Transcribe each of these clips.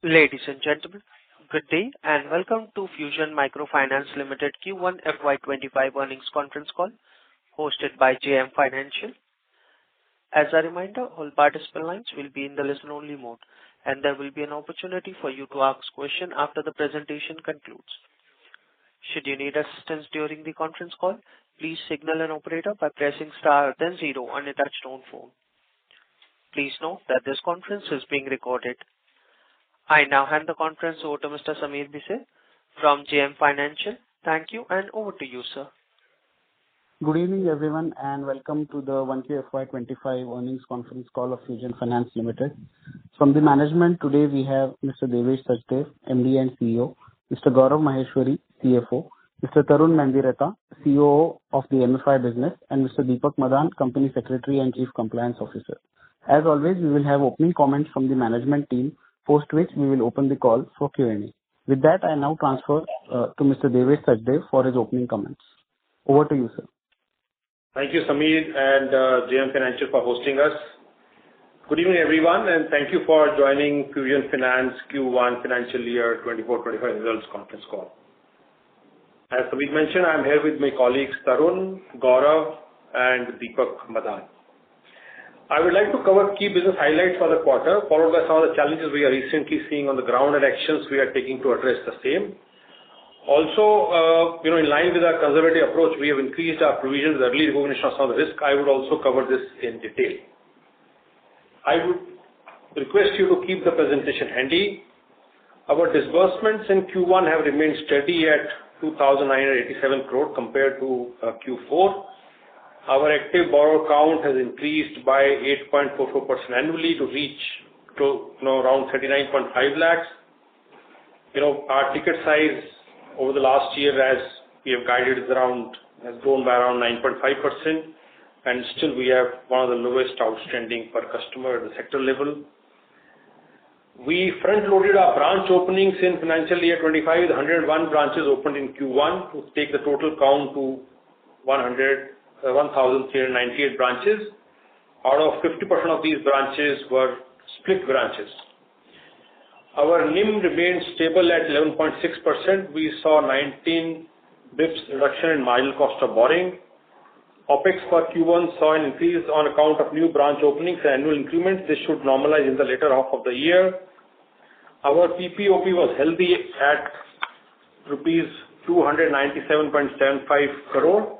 Ladies and gentlemen, good day and welcome to Fusion Microfinance Limited Q1 FY25 earnings conference call hosted by JM Financial. As a reminder, all participant lines will be in the listen-only mode, and there will be an opportunity for you to ask questions after the presentation concludes. Should you need assistance during the conference call, please signal an operator by pressing star then zero on your touchtone phone. Please note that this conference is being recorded. I now hand the conference over to Mr. Sameer Bhise from JM Financial. Thank you, and over to you, sir. Good evening, everyone, and welcome to the 1Q FY25 earnings conference call of Fusion Finance Limited. From the management, today we have Mr. Devesh Sachdev, MD and CEO, Mr. Gaurav Maheshwari, CFO, Mr. Tarun Mandireta, COO of the MFI business, and Mr. Deepak Madan, Company Secretary and Chief Compliance Officer. As always, we will have opening comments from the management team, post which we will open the call for Q&A. With that, I now transfer to Mr. Devesh Sachdev for his opening comments. Over to you, sir. Thank you, Sameer and JM Financial for hosting us. Good evening, everyone, and thank you for joining Fusion Finance Q1 Financial Year 24-25 results conference call. As Sameer mentioned, I am here with my colleagues Tarun, Gaurav, and Deepak Madan. I would like to cover key business highlights for the quarter, followed by some of the challenges we are recently seeing on the ground and actions we are taking to address the same. Also, in line with our conservative approach, we have increased our provisions, early recognition of some of the risk. I would also cover this in detail. I would request you to keep the presentation handy. Our disbursements in Q1 have remained steady at 2,987 crore compared to Q4. Our active borrower count has increased by 8.44% annually to reach around 39.5 lakhs. Our ticket size over the last year, as we have guided, has grown by around 9.5%, and still we have one of the lowest outstanding per customer at the sector level. We front-loaded our branch openings in financial year 25 with 101 branches opened in Q1 to take the total count to 1,398 branches. Out of 50% of these branches were split branches. Our NIM remained stable at 11.6%. We saw 19 bips reduction in marginal cost of borrowing. OPEX for Q1 saw an increase on account of new branch openings and annual increments. This should normalize in the later half of the year. Our PPOP was healthy at rupees 297.75 crore.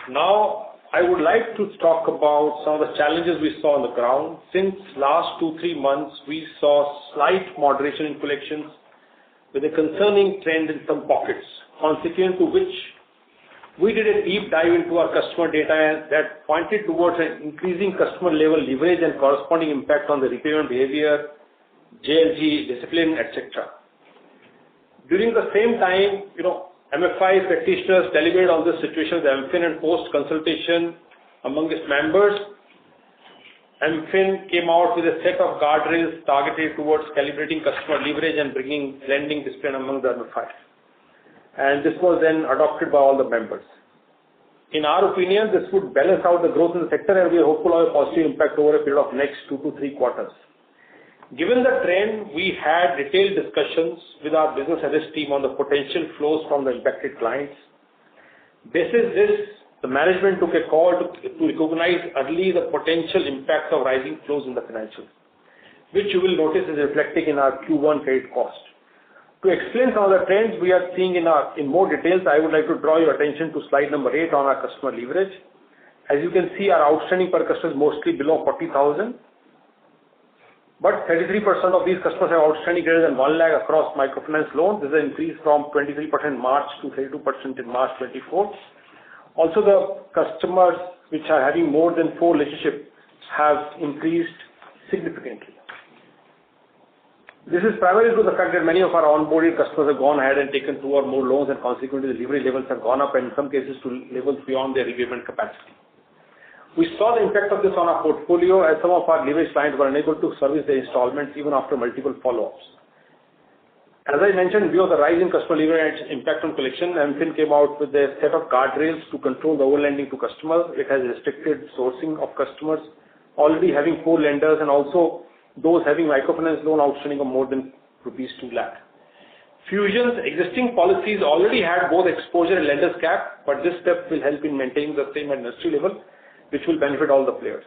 Now, I would like to talk about some of the challenges we saw on the ground. Since last 2-3 months, we saw slight moderation in collections with a concerning trend in some pockets, consequent to which we did a deep dive into our customer data that pointed towards an increasing customer level leverage and corresponding impact on the repayment behavior, JLG, discipline, etc. During the same time, MFI practitioners deliberated on this situation with MFIN and post-consultation among its members. MFIN came out with a set of guardrails targeted towards calibrating customer leverage and bringing lending discipline among the MFIs. And this was then adopted by all the members. In our opinion, this would balance out the growth in the sector and we are hopeful of a positive impact over a period of next 2 to 3 quarters. Given the trend, we had detailed discussions with our business analyst team on the potential flows from the impacted clients. Basis this, the management took a call to recognize early the potential impact of rising flows in the financials, which you will notice is reflecting in our Q1 credit cost. To explain some of the trends we are seeing in more details, I would like to draw your attention to slide number 8 on our customer leverage. As you can see, our outstanding per customer is mostly below 40,000. But 33% of these customers have outstanding greater than 1 lakh across microfinance loans. This is an increase from 23% in March to 32% in March 24. Also, the customers which are having more than 4 relationships have increased significantly. This is primarily due to the fact that many of our onboarded customers have gone ahead and taken 2 or more loans, and consequently the leverage levels have gone up and in some cases to levels beyond their repayment capacity. We saw the impact of this on our portfolio as some of our leverage clients were unable to service their installments even after multiple follow-ups. As I mentioned, in view of the rise in customer leverage and impact on collection, MFIN came out with a set of guardrails to control the overlending to customers. It has restricted sourcing of customers already having 4 lenders and also those having microfinance loan outstanding of more than rupees 2 lakh. Fusion's existing policies already had both exposure and lenders cap, but this step will help in maintaining the same at industry level, which will benefit all the players.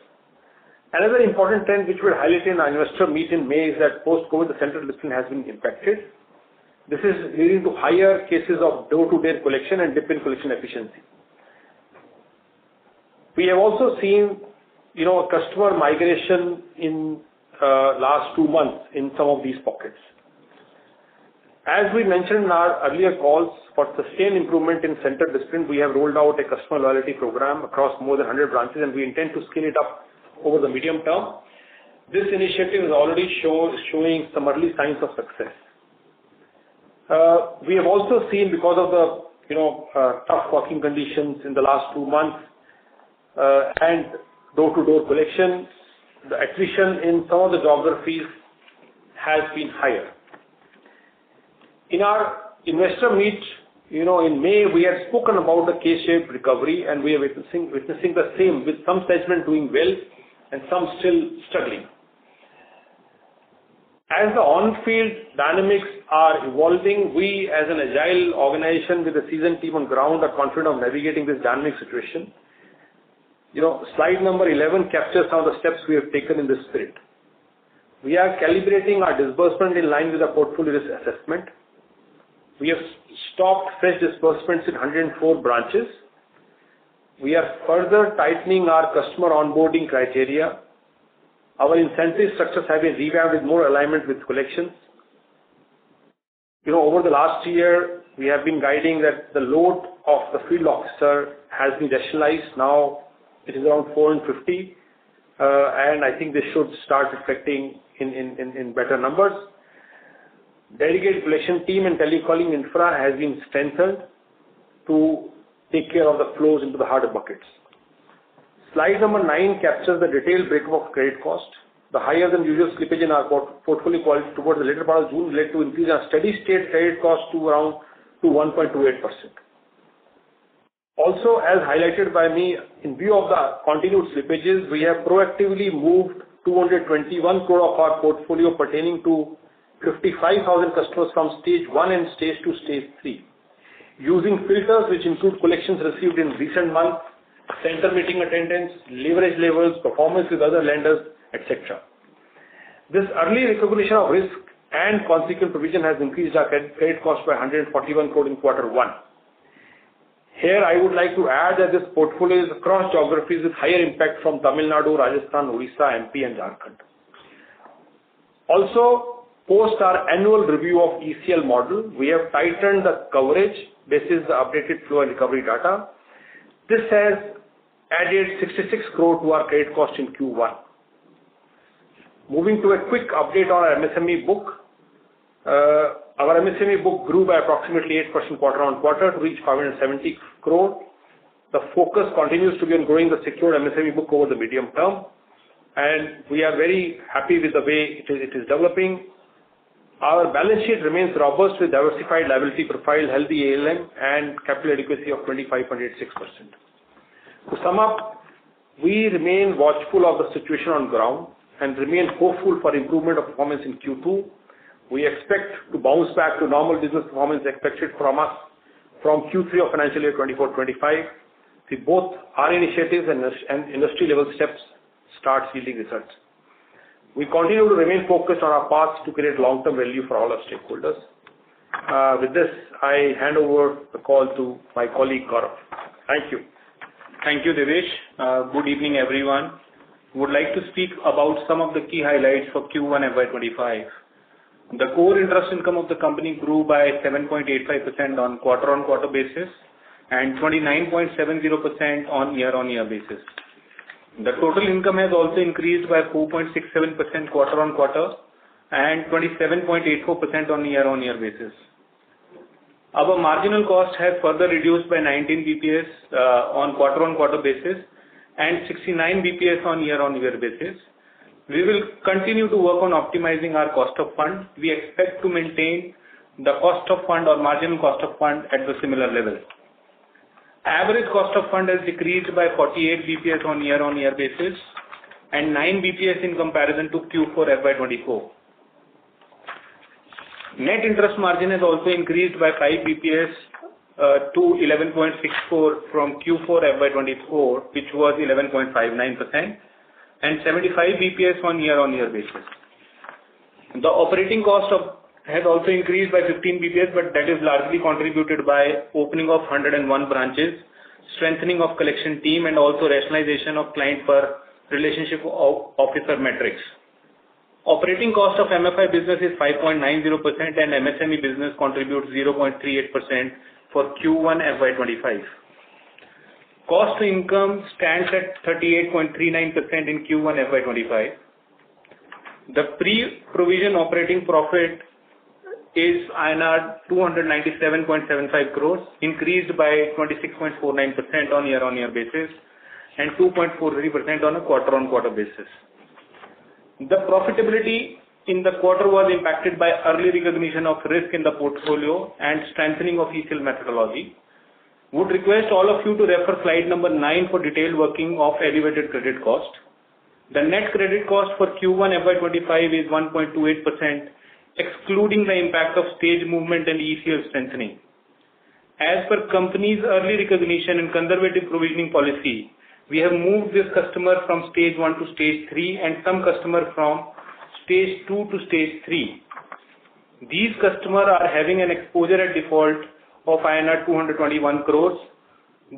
Another important trend which we highlighted in our investor meet in May is that post-COVID, the central discipline has been impacted. This is leading to higher cases of door-to-door collection and dip in collection efficiency. We have also seen, customer migration in last 2 months in some of these pockets. As we mentioned in our earlier calls, for sustained improvement in center discipline, we have rolled out a customer loyalty program across more than 100 branches, and we intend to scale it up over the medium term. This initiative is already showing some early signs of success. We have also seen, because of the tough working conditions in the last 2 months and door-to-door collection, the attrition in some of the geographies has been higher. In our investor meet, in May, we had spoken about the K-shaped recovery, and we are witnessing the same, with some segment doing well and some still struggling. As the on-field dynamics are evolving, we as an agile organization with a seasoned team on ground are confident of navigating this dynamic situation. Slide number 11 captures some of the steps we have taken in this spirit. We are calibrating our disbursement in line with our portfolio risk assessment. We have stopped fresh disbursements in 104 branches. We are further tightening our customer onboarding criteria. Our incentive structures have been revamped with more alignment with collections. Over the last year, we have been guiding that the load of the field officer has been rationalized. Now it is around 450, and I think this should start reflecting in better numbers. Dedicated collection team and telecalling infra has been strengthened to take care of the flows into the harder buckets. Slide number 9 captures the detailed breakup of credit cost. The higher than usual slippage in our portfolio quality towards the later part of June led to increase in our steady state credit cost to around 1.28%. Also, as highlighted by me, in view of the continued slippages, we have proactively moved 221 crore of our portfolio pertaining to 55,000 customers from stage 1 and stage 2, stage 3. Using filters which include collections received in recent months, center meeting attendance, leverage levels, performance with other lenders, etc. This early recognition of risk and consequent provision has increased our credit cost by 141 crore in Q1. Here, I would like to add that this portfolio is across geographies with higher impact from Tamil Nadu, Rajasthan, Odisha, MP, and Jharkhand. Also, post our annual review of ECL model, we have tightened the coverage. This is the updated flow and recovery data. This has added 66 crore to our credit cost in Q1. Moving to a quick update on our MSME book. Our MSME book grew by approximately 8% quarter-on-quarter to reach 570 crore. The focus continues to be on growing the secured MSME book over the medium term, and we are very happy with the way it is developing. Our balance sheet remains robust with diversified liability profile, healthy ALM, and capital adequacy of 25.86%. To sum up, we remain watchful of the situation on ground and remain hopeful for improvement of performance in Q2. We expect to bounce back to normal business performance expected from us from Q3 of financial year 24-25, with both our initiatives and industry level steps start yielding results. We continue to remain focused on our path to create long-term value for all our stakeholders. With this, I hand over the call to my colleague Gaurav. Thank you. Thank you, Devesh. Good evening, everyone. Would like to speak about some of the key highlights for Q1 FY25. The core interest income of the company grew by 7.85% on quarter-on-quarter basis and 29.70% on year-on-year basis. The total income has also increased by 4.67% quarter-on-quarter and 27.84% on year-on-year basis. Our marginal cost has further reduced by 19 bps on quarter-on-quarter basis and 69 bps on year-on-year basis. We will continue to work on optimizing our cost of fund. We expect to maintain the cost of fund or marginal cost of fund at the similar level. Average cost of fund has decreased by 48 bps on year-on-year basis and 9 BPS in comparison to Q4 FY24. Net interest margin has also increased by 5 BPS to 11.64 from Q4 FY24, which was 11.59%, and 75 BPS on year-on-year basis. The operating cost has also increased by 15 BPS, but that is largely contributed by opening of 101 branches, strengthening of collection team, and also rationalization of client per relationship officer metrics. Operating cost of MFI business is 5.90% and MSME business contributes 0.38% for Q1 FY25. Cost to income stands at 38.39% in Q1 FY25. The pre-provision operating profit is INR 297.75 crores, increased by 26.49% on year-on-year basis and 2.43% on a quarter-on-quarter basis. The profitability in the quarter was impacted by early recognition of risk in the portfolio and strengthening of ECL methodology. Would request all of you to refer slide number 9 for detailed working of elevated credit cost. The net credit cost for Q1 FY25 is 1.28%, excluding the impact of stage movement and ECL strengthening. As per company's early recognition and conservative provisioning policy, we have moved this customer from stage 1 to stage 3 and some customer from stage 2 to stage 3. These customers are having an exposure at default of INR 221 crores.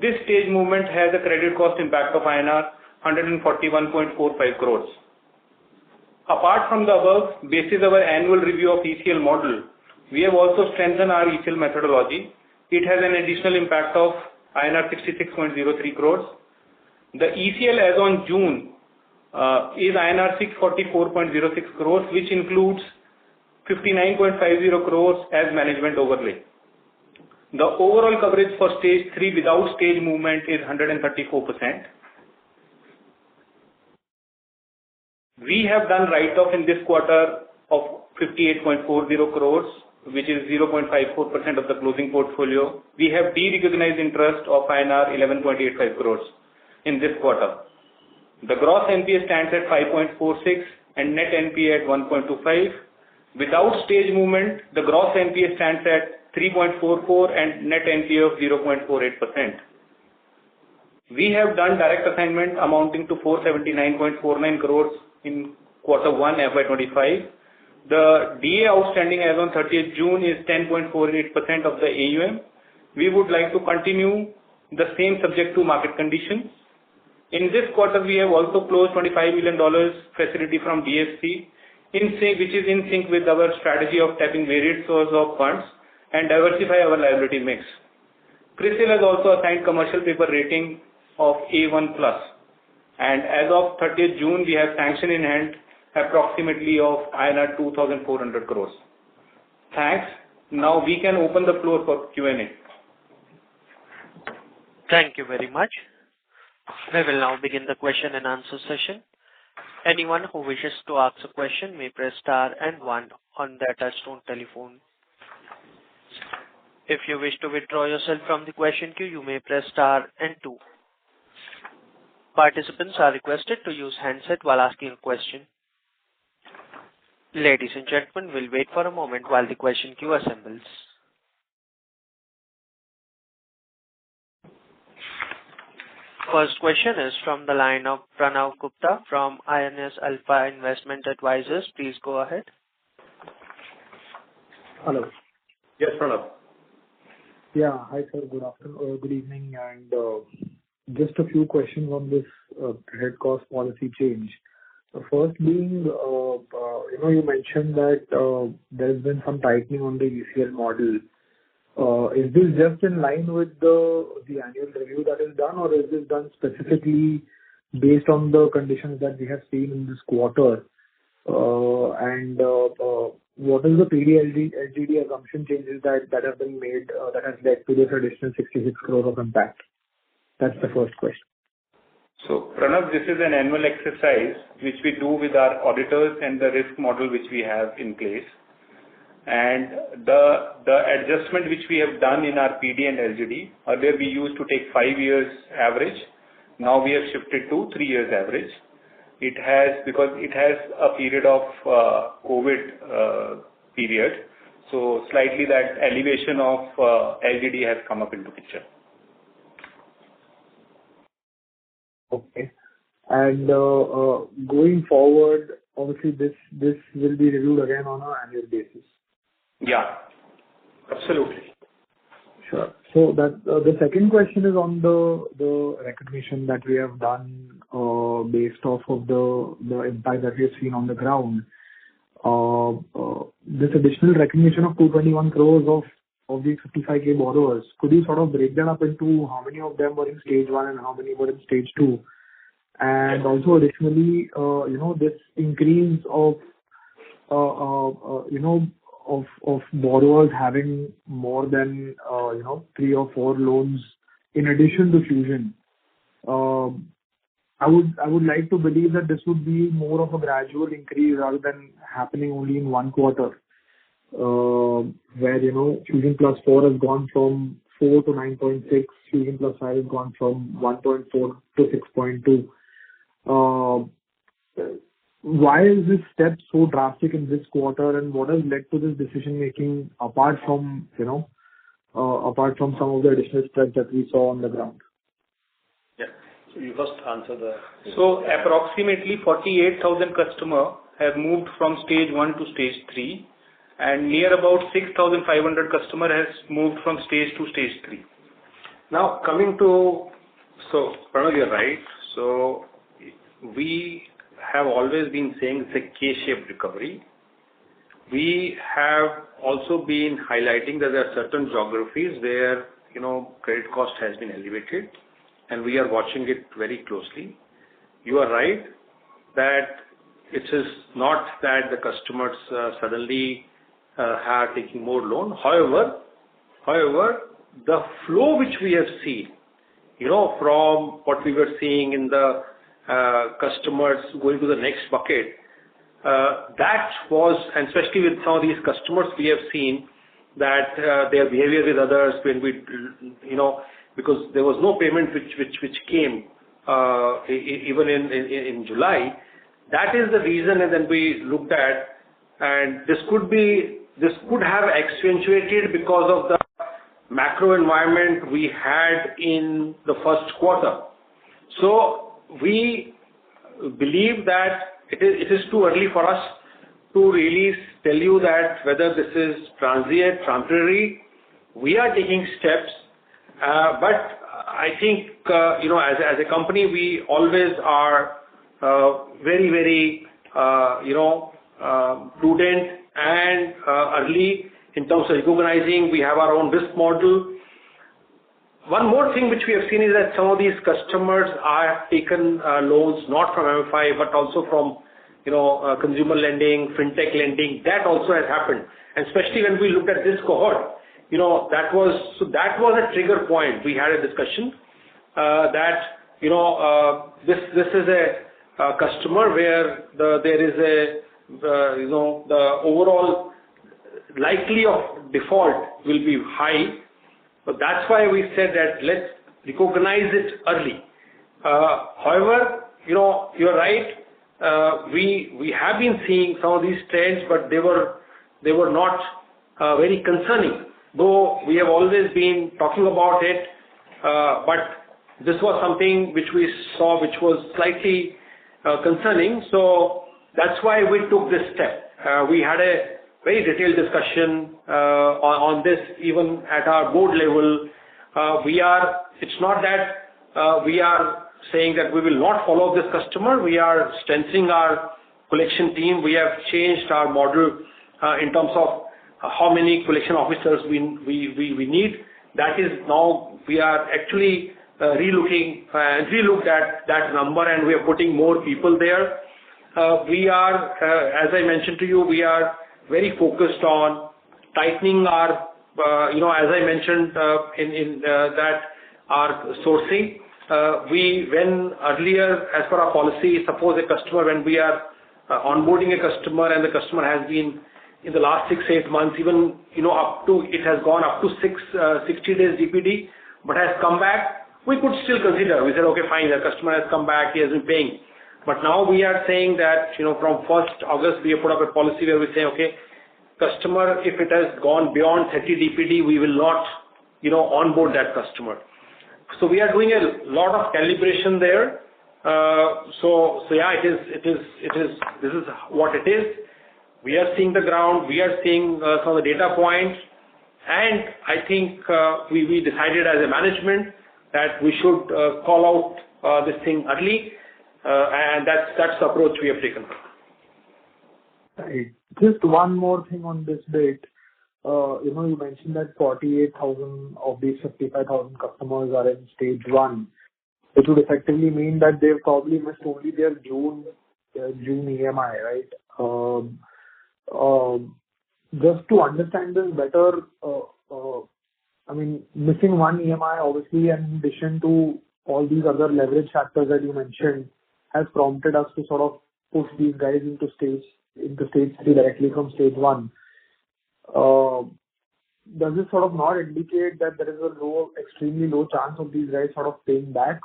This stage movement has a credit cost impact of INR 141.45 crores. Apart from the above, basis our annual review of ECL model, we have also strengthened our ECL methodology. It has an additional impact of INR 66.03 crores. The ECL as on June is INR 644.06 crores, which includes 59.50 crores as management overlay. The overall coverage for stage 3 without stage movement is 134%. We have done write-off in this quarter of 58.40 crores, which is 0.54% of the closing portfolio. We have de-recognized interest of INR 11.85 crores in this quarter. The gross NPA stands at 5.46 and net NPA at 1.25. Without stage movement, the gross NPA stands at 3.44 and net NPA of 0.48%. We have done direct assignment amounting to 479.49 crores in Q1 FY25. The DA outstanding as on 30th June is 10.48% of the AUM. We would like to continue the same subject to market conditions. In this quarter, we have also closed $25 million facility from DFC, which is in sync with our strategy of tapping varied sources of funds and diversify our liability mix. CRISIL has also assigned commercial paper rating of A1+, and as of 30th June, we have sanction in hand approximately of INR 2,400 crores. Thanks. Now we can open the floor for Q&A. Thank you very much. We will now begin the question and answer session. Anyone who wishes to ask a question may press star and 1 on their touchtone telephone. If you wish to withdraw yourself from the question queue, you may press star and 2. Participants are requested to use handset while asking a question. Ladies and gentlemen, we'll wait for a moment while the question queue assembles. First question is from the line of Pranav Gupta from INS Alpha Investment Advisors. Please go ahead. Hello. Yes, Pranav. Yeah. Hi, sir. Good afternoon. Good evening. And just a few questions on this credit cost policy change. The first being, you mentioned that there's been some tightening on the ECL model. Is this just in line with the annual review that is done, or is this done specifically based on the conditions that we have seen in this quarter? And what is the PD LGD assumption changes that have been made that has led to this additional 66 crore of impact? That's the first question. So, Pranav, this is an annual exercise which we do with our auditors and the risk model which we have in place. And the adjustment which we have done in our PD and LGD, earlier we used to take 5 years average. Now we have shifted to 3 years average. because it has a period of COVID period. So slightly that elevation of LGD has come up into picture. Okay. And going forward, obviously this will be reviewed again on an annual basis. Yeah, absolutely. Sure. So that the second question is on the recognition that we have done based off of the impact that we have seen on the ground. This additional recognition of 221 crores of the 55K borrowers, could you sort of break that up into how many of them were in stage 1 and how many were in stage 2? And also additionally, this increase of borrowers having more than 3 or 4 loans in addition to Fusion. I would like to believe that this would be more of a gradual increase rather than happening only in one quarter, where Fusion Plus 4 has gone from 4 to 9.6, Fusion Plus 5 has gone from 1.4 to 6.2. Why is this step so drastic in this quarter, and what has led to this decision making apart from some of the additional steps that we saw on the ground? Yeah. So you first answer the. So approximately 48,000 customers have moved from stage 1 to stage 3, and near about 6,500 customers has moved from stage 2 to stage 3. Now coming to, so Pranav, you're right. So we have always been saying it's a K-shaped recovery. We have also been highlighting that there are certain geographies where credit cost has been elevated, and we are watching it very closely. You are right that it is not that the customers suddenly are taking more loan. However, the flow which we have seen, from what we were seeing in the customers going to the next bucket, that was, and especially with some of these customers, we have seen that their behavior with others when we, because there was no payment which came even in July. That is the reason, and then we looked at, and this could have accentuated because of the macro environment we had in the first quarter. So we believe that it is too early for us to really tell you that whether this is transient, temporary. We are taking steps, but I think as a company we always are very, very prudent and early in terms of recognizing. We have our own risk model. One more thing which we have seen is that some of these customers are taken loans not from MFI but also from consumer lending, fintech lending. That also has happened, and especially when we looked at this cohort, that was a trigger point. We had a discussion that this is a customer where there is the overall likely of default will be high. So that's why we said that let's recognize it early. However, you're right. We have been seeing some of these trends, but they were not very concerning. Though we have always been talking about it, but this was something which we saw which was slightly concerning. So that's why we took this step. We had a very detailed discussion on this even at our board level. It's not that we are saying that we will not follow this customer. We are strengthening our collection team. We have changed our model in terms of how many collection officers we need. That is now we are actually relooked at that number, and we are putting more people there. We are, as I mentioned to you, we are very focused on tightening our, as I mentioned in that our sourcing. When earlier, as per our policy, suppose a customer, when we are onboarding a customer and the customer has been in the last 6-8 months, even up to, it has gone up to 60 days DPD, but has come back, we could still consider. We said, okay, fine, the customer has come back, he has been paying. But now we are saying that, from 1st August, we have put up a policy where we say, okay, customer, if it has gone beyond 30 DPD, we will not, onboard that customer. So we are doing a lot of calibration there. So yeah, this is what it is. We are seeing the ground, we are seeing some of the data points, and I think we decided as a management that we should call out this thing early, and that's the approach we have taken. Right. Just one more thing on this bit. You mentioned that 48,000 of these 55,000 customers are in stage 1, which would effectively mean that they've probably missed only their June EMI, right? Just to understand this better, missing one EMI, obviously, and in addition to all these other leverage factors that you mentioned, has prompted us to sort of push these guys into stage 3 directly from stage 1. Does this sort of not indicate that there is a extremely low chance of these guys sort of paying back?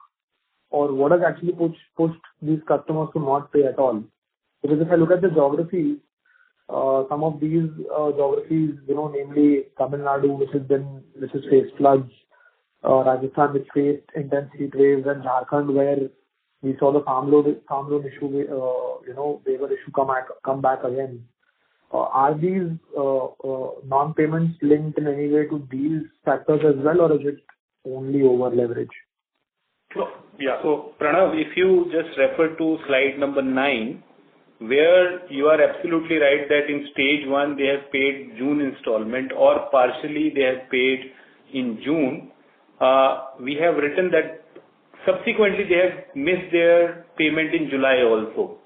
Or what has actually pushed these customers to not pay at all? Because if I look at the geographies, some of these geographies, namely Tamil Nadu, which has faced floods, Rajasthan, which faced intense heat waves, and Jharkhand, where we saw the farm loan issue, waiver issue come back again. Are these non-payments linked in any way to these factors as well, or is it only over leverage? So Pranav, if you just refer to slide number 9, where you are absolutely right that in stage 1 they have paid June installment or partially they have paid in June, we have written that subsequently they have missed their payment in July also.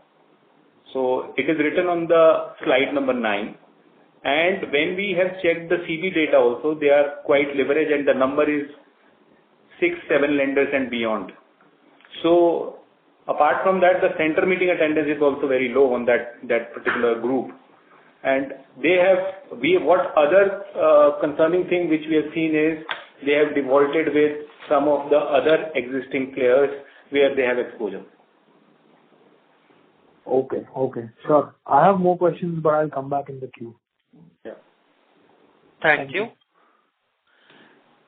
So it is written on the slide number 9. And when we have checked the CB data also, they are quite leveraged and the number is 6-7 lenders and beyond. So apart from that, the center meeting attendance is also very low on that particular group. And what other concerning thing which we have seen is they have defaulted with some of the other existing players where they have exposure. Okay, sure. I have more questions, but I'll come back in the queue. Yeah. Thank you.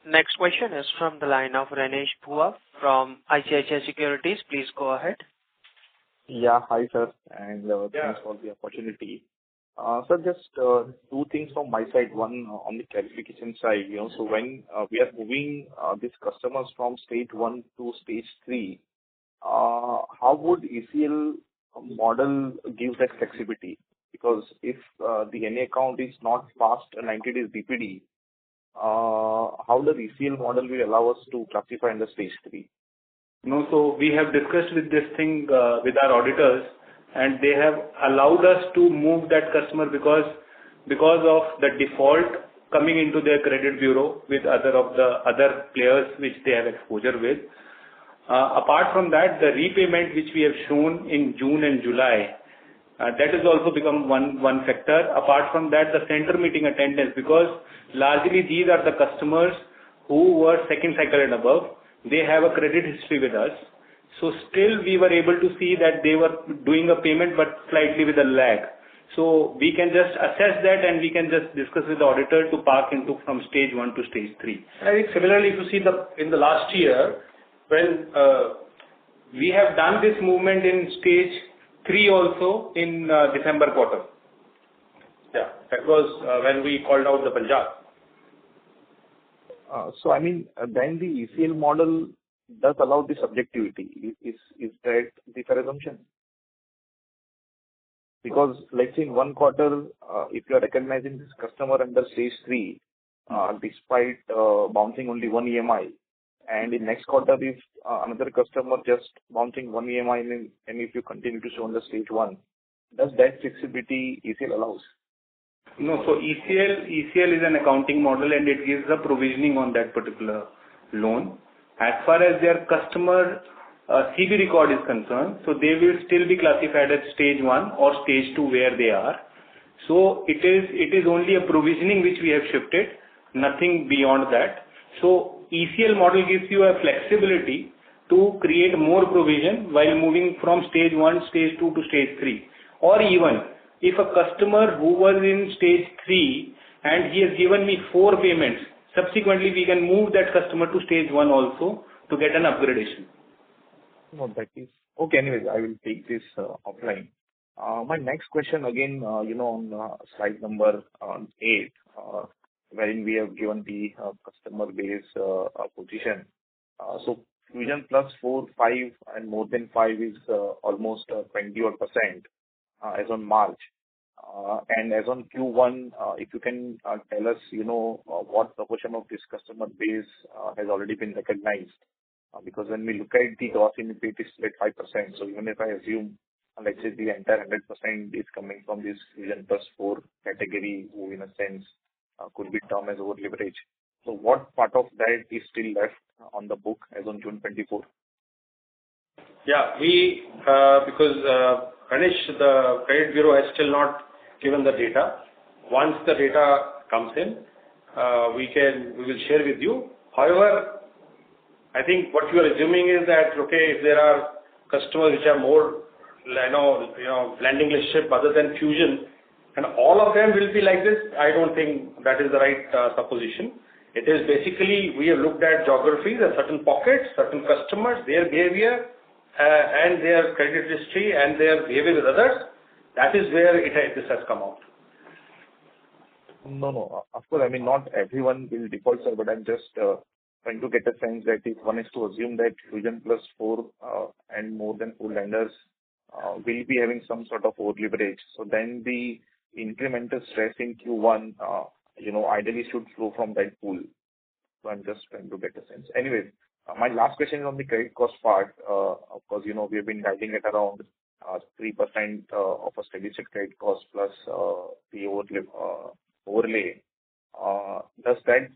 Next question is from the line of Ranesh Bhua from ICICI Securities. Please go ahead. Yeah, hi sir, and thanks for the opportunity. Sir, just two things from my side. One on the clarification side. So when we are moving these customers from stage 1 to stage 3, how would ECL model give that flexibility? Because if the NA account is not past 90 days DPD, how does ECL model will allow us to classify under stage 3? No, so we have discussed with this thing with our auditors, and they have allowed us to move that customer because of the default coming into their credit bureau with other players which they have exposure with. Apart from that, the repayment which we have shown in June and July, that has also become one factor. Apart from that, the center meeting attendance, because largely these are the customers who were second cycle and above. They have a credit history with us. So still we were able to see that they were doing a payment but slightly with a lag. So we can just assess that and we can just discuss with the auditor to park into from stage 1 to stage 3. I think similarly, if you see in the last year, when we have done this movement in stage 3 also in December quarter. Yeah, that was when we called out the Punjab. So then the ECL model does allow the subjectivity. Is that the fair assumption? Because let's say in one quarter, if you are recognizing this customer under stage 3, despite bouncing only one EMI, and in next quarter if another customer just bouncing one EMI and if you continue to show on the stage 1, does that flexibility ECL allows? No, so ECL is an accounting model and it gives the provisioning on that particular loan. As far as their customer CB record is concerned, so they will still be classified as stage 1 or stage 2 where they are. So it is only a provisioning which we have shifted, nothing beyond that. So ECL model gives you a flexibility to create more provision while moving from stage 1, stage 2 to stage 3. Or even if a customer who was in stage 3 and he has given me 4 payments, subsequently we can move that customer to stage 1 also to get an upgradation. No, that is okay. Anyways, I will take this offline. My next question again, on slide number 8, wherein we have given the customer base position. So Fusion plus 4, 5, and more than 5 is almost 20% as on March. And as on Q1, if you can tell us, what proportion of this customer base has already been recognized. Because when we look at the gross NPA, it is at 5%. So even if I assume, let's say the entire 100% is coming from this Fusion plus 4 category, who in a sense could be termed as over leverage. So what part of that is still left on the book as on June 24? Yeah, because Ganesh, the Credit Bureau has still not given the data. Once the data comes in, we will share with you. However, I think what you are assuming is that, okay, if there are customers which have more, lending relationship other than Fusion, and all of them will be like this, I don't think that is the right supposition. It is basically, we have looked at geographies and certain pockets, certain customers, their behavior, and their credit history and their behavior with others. That is where this has come out. No. Of course, I mean, not everyone will default, sir, but I'm just trying to get a sense that if one is to assume that Fusion plus 4 and more than 4 lenders will be having some sort of over leverage, so then the incremental stress in Q1, ideally should flow from that pool. So I'm just trying to get a sense. Anyway, my last question is on the credit cost part. Of course, we have been guiding at around 3% of a steady state credit cost plus the overlay. Does that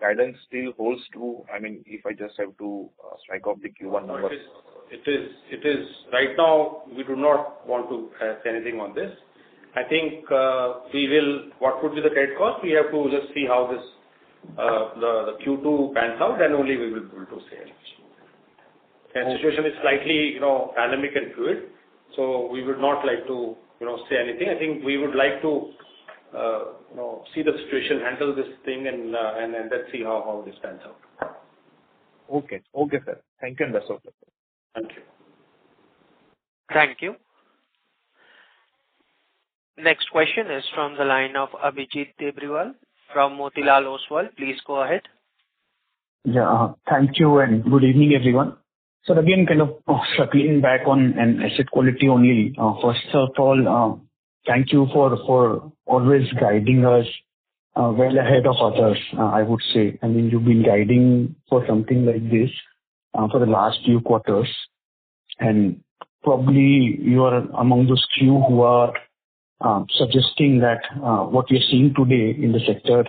guidance still holds true? I mean, if I just have to strike off the Q1 numbers. It is right now, we do not want to say anything on this. I think what would be the credit cost? We have to just see how this the Q2 pans out, then only we will be able to say anything. And situation is slightly, dynamic and fluid, so we would not like to, say anything. I think we would like to, see the situation, handle this thing, and let's see how this pans out. Okay, sir. Thank you, and best of luck. Thank you. Thank you. Next question is from the line of Abhijit Debriwal from Motilal Oswal. Please go ahead. Yeah, thank you and good evening, everyone. So again, kind of circling back on an asset quality only. First of all, thank you for always guiding us well ahead of others, I would say. I mean, you've been guiding for something like this for the last few quarters, and probably you are among those few who are suggesting that what we are seeing today in the sector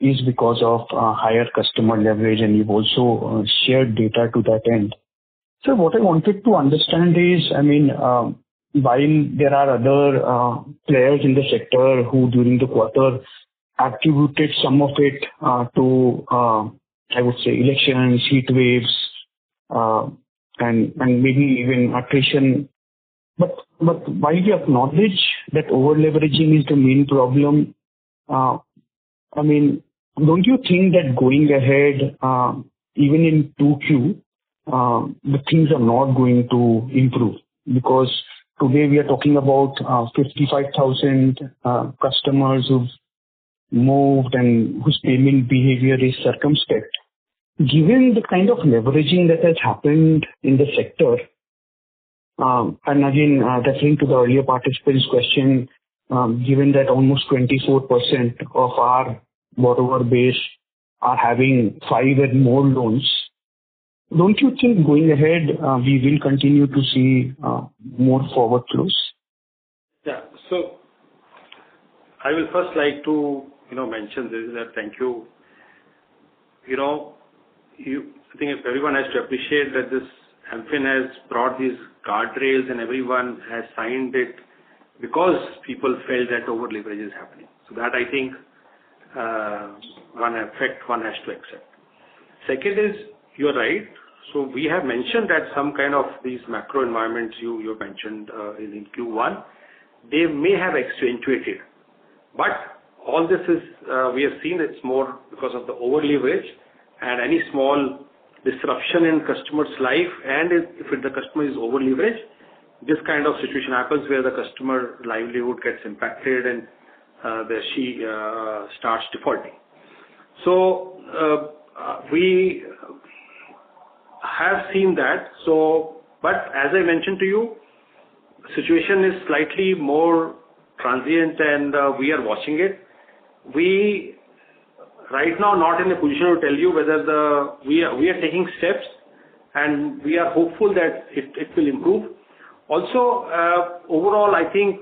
is because of higher customer leverage, and you've also shared data to that end. So what I wanted to understand is, I mean, while there are other players in the sector who during the quarter attributed some of it to, I would say, elections, heat waves, and maybe even attrition. But while we acknowledge that over-leveraging is the main problem, I mean, don't you think that going ahead, even in 2Q, the things are not going to improve? Because today we are talking about 55,000 customers who've moved and whose payment behavior is circumspect. Given the kind of leveraging that has happened in the sector, and again, referring to the earlier participant's question, given that almost 24% of our borrower base are having 5 and more loans, don't you think going ahead we will continue to see more forward flows? Yeah. So I will first like to mention this, that thank you. I think if everyone has to appreciate that this MFIN has brought these guardrails and everyone has signed it because people felt that over leverage is happening. So that I think one has to accept. Second is, you're right. So we have mentioned that some kind of these macro environments you mentioned in Q1, they may have accentuated. But all this is, we have seen it's more because of the over leverage, and any small disruption in customer's life, and if the customer is over leveraged, this kind of situation happens where the customer livelihood gets impacted and she starts defaulting. So we have seen that. So, but as I mentioned to you, situation is slightly more transient, and we are watching it. We right now not in a position to tell you whether we are taking steps, and we are hopeful that it will improve. Also, overall, I think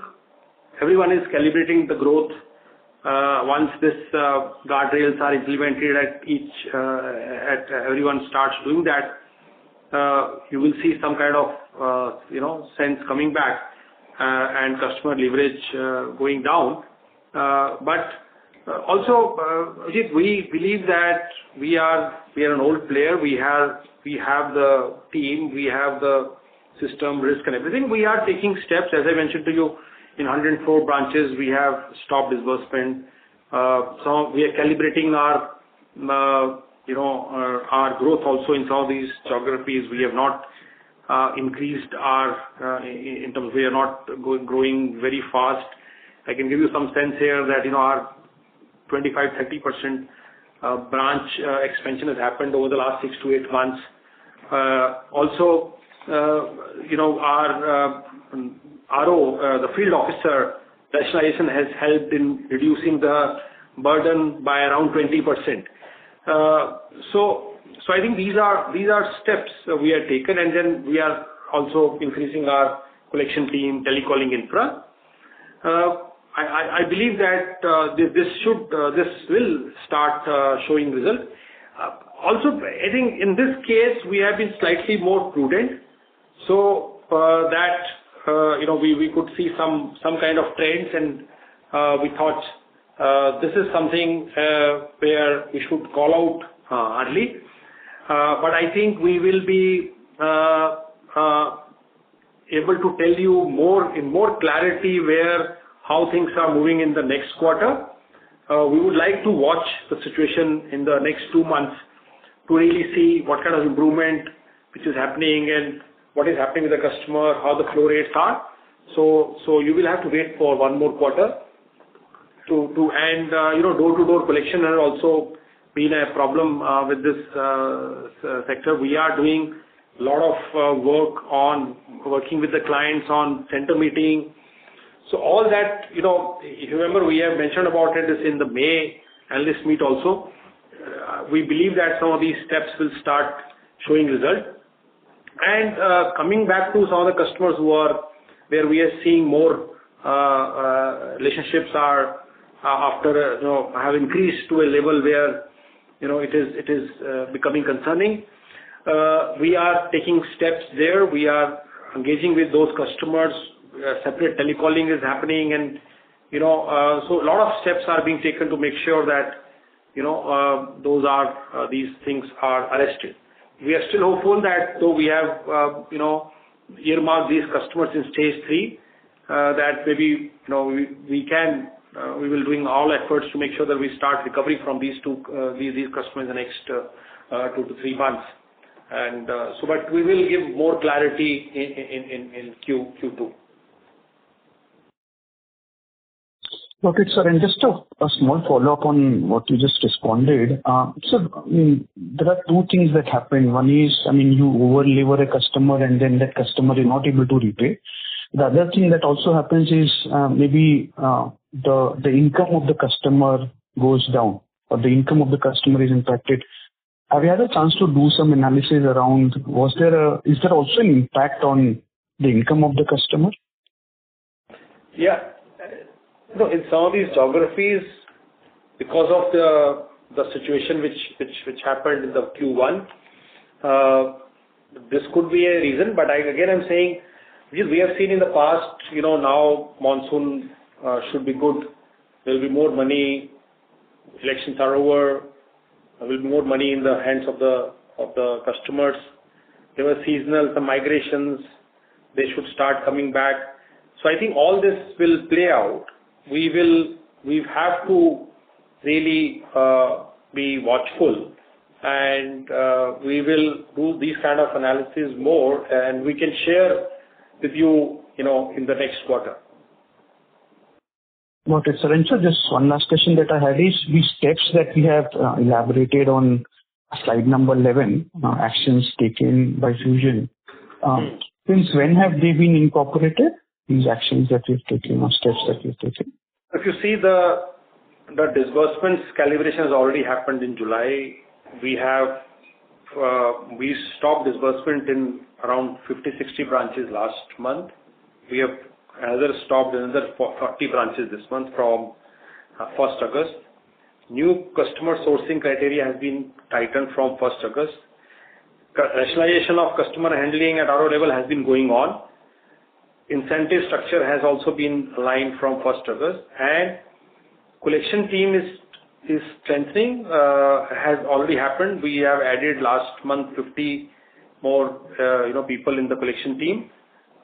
everyone is calibrating the growth. Once this guardrails are implemented everyone starts doing that, you will see some kind of sense coming back and customer leverage going down. But also, Ajit, we believe that we are an old player. We have the team, we have the system, risk, and everything. We are taking steps, as I mentioned to you. In 104 branches, we have stopped disbursement. So we are calibrating our growth also in some of these geographies. We have not increased our in terms. We are not growing very fast. I can give you some sense here that our 25-30% branch expansion has happened over the last 6 to 8 months. Also, our RO, the field officer rationalization has helped in reducing the burden by around 20%. So I think these are steps we have taken, and then we are also increasing our collection team, telecalling infra. I believe that this will start showing results. Also, I think in this case we have been slightly more prudent, so that we could see some kind of trends, and we thought this is something where we should call out early. But I think we will be able to tell you in more clarity how things are moving in the next quarter. We would like to watch the situation in the next 2 months to really see what kind of improvement which is happening and what is happening with the customer, how the flow rates are. So you will have to wait for 1 more quarter and door-to-door collection has also been a problem with this sector. We are doing a lot of work on working with the clients on center meeting. So all that, if you remember, we have mentioned about it is in the May analyst meet also. We believe that some of these steps will start showing result. And coming back to some of the customers where we are seeing more relationships are after have increased to a level where it is becoming concerning. We are taking steps there. We are engaging with those customers. Separate telecalling is happening, and so a lot of steps are being taken to make sure that these things are arrested. We are still hopeful that though we have earmarked these customers in stage 3, that maybe we will doing all efforts to make sure that we start recovering from these customers in the next 2 to 3 months. And but we will give more clarity in Q2. Okay, sir. And just a small follow-up on what you just responded. So, there are 2 things that happen. One is, you over-lever a customer and then that customer is not able to repay. The other thing that also happens is maybe the income of the customer goes down or the income of the customer is impacted. Have you had a chance to do some analysis around, is there also an impact on the income of the customer? Yeah. In some of these geographies, because of the situation which happened in the Q1, this could be a reason. But I'm saying we have seen in the past, now monsoon should be good. There will be more money. Elections are over. There will be more money in the hands of the of the customers. There were seasonal, some migrations. They should start coming back. So I think all this will play out. We have to really be watchful, and we will do these kind of analysis more, and we can share with you, in the next quarter. Got it, sir. And so just one last question that I had is the steps that we have elaborated on slide number 11, actions taken by Fusion. Since when have they been incorporated, these actions that we've taken or steps that we've taken? If you see the disbursements calibration has already happened in July. We stopped disbursement in around 50-60 branches last month. We have stopped another 40 branches this month from 1st August. New customer sourcing criteria has been tightened from 1st August. Rationalization of customer handling at RO level has been going on. Incentive structure has also been aligned from 1st August. And collection team is strengthening, has already happened. We have added last month 50 more people in the collection team.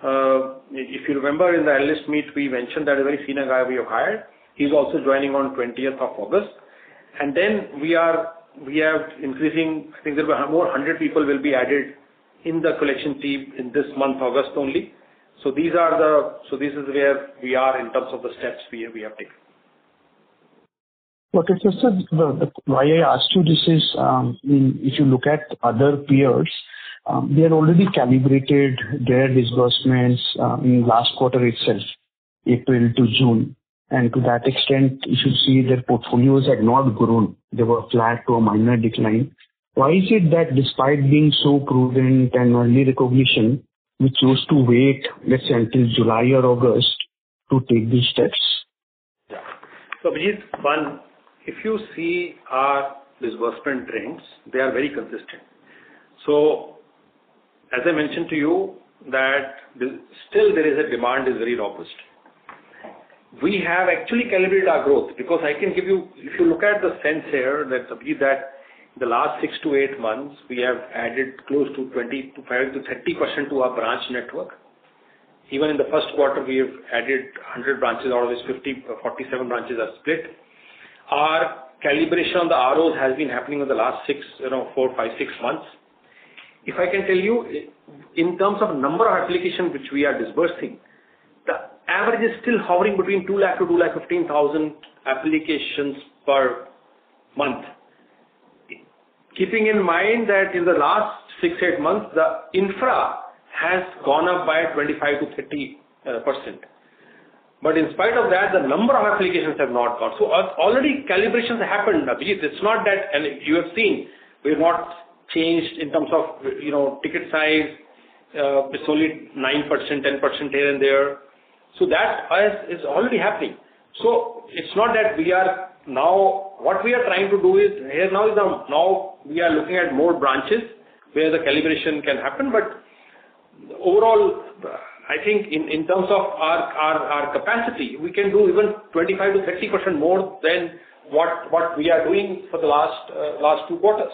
If you remember in the analyst meet, we mentioned that a very senior guy we have hired. He's also joining on 20th of August. And then we are increasing. I think there were more 100 people will be added in the collection team in this month, August only. So this is where we are in terms of the steps we have taken. Okay, so sir, why I asked you this is, if you look at other peers, they had already calibrated their disbursements in last quarter itself, April to June. And to that extent, you should see their portfolios had not grown. They were flat to a minor decline. Why is it that despite being so prudent and early recognition, we chose to wait, let's say, until July or August to take these steps? Yeah. So, Abhijit, one, if you see our disbursement trends, they are very consistent. So, as I mentioned to you, that still there is a demand is very robust. We have actually calibrated our growth because I can give you, if you look at the sense here, that in the last 6 to 8 months, we have added close to 25 to 30% to our branch network. Even in the first quarter, we have added 100 branches, out of which 47 branches are split. Our calibration on the ROs has been happening in the last 4, 5, 6 months. If I can tell you, in terms of number of applications which we are disbursing, the average is still hovering between 2 lakh to 2,15,000 applications per month. Keeping in mind that in the last 6-8 months, the infra has gone up by 25 to 30%. But in spite of that, the number of applications have not gone. So already calibrations have happened, Abhijit. It's not that, and you have seen, we have not changed in terms of, ticket size. It's only 9%, 10% here and there. So that is already happening. So it's not that we are now, what we are trying to do is, here now we are looking at more branches where the calibration can happen. But overall, I think in terms of our capacity, we can do even 25 to 30% more than what we are doing for the last 2 quarters.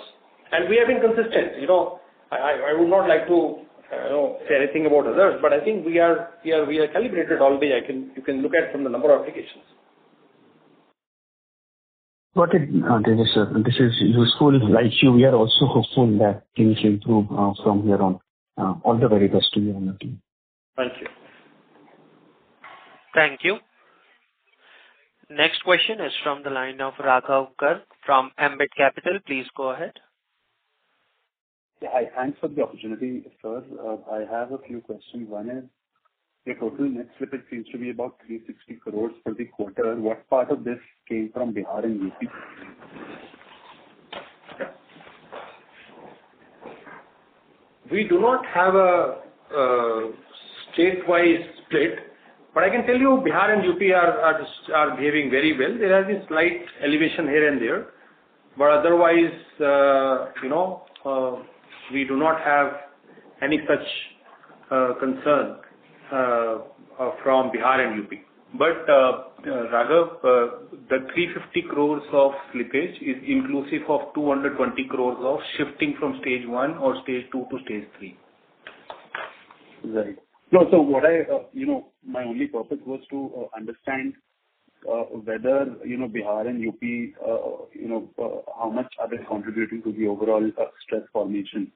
And we have been consistent. I would not like to say anything about others, but I think we are calibrated already. You can look at from the number of applications. Got it, Devesh sir. This is useful. Like you, we are also hopeful that things will improve from here on. All the very best to you and your team. Thank you. Thank you. Next question is from the line of Raghav Garg from Ambit Capital. Please go ahead. Yeah, hi. Thanks for the opportunity, sir. I have a few questions. One is, your total net slippage seems to be about 360 crores for the quarter. What part of this came from Bihar and UP? We do not have a state-wise split, but I can tell you Bihar and UP are behaving very well. There has been slight elevation here and there, but otherwise, we do not have any such concern from Bihar and UP. But Raghav, the 350 crores of slippage is inclusive of 220 crores of shifting from stage 1 or stage 2 to stage 3. Right. No, so what I, my only purpose was to understand whether, Bihar and UP, how much are they contributing to the overall stress formation.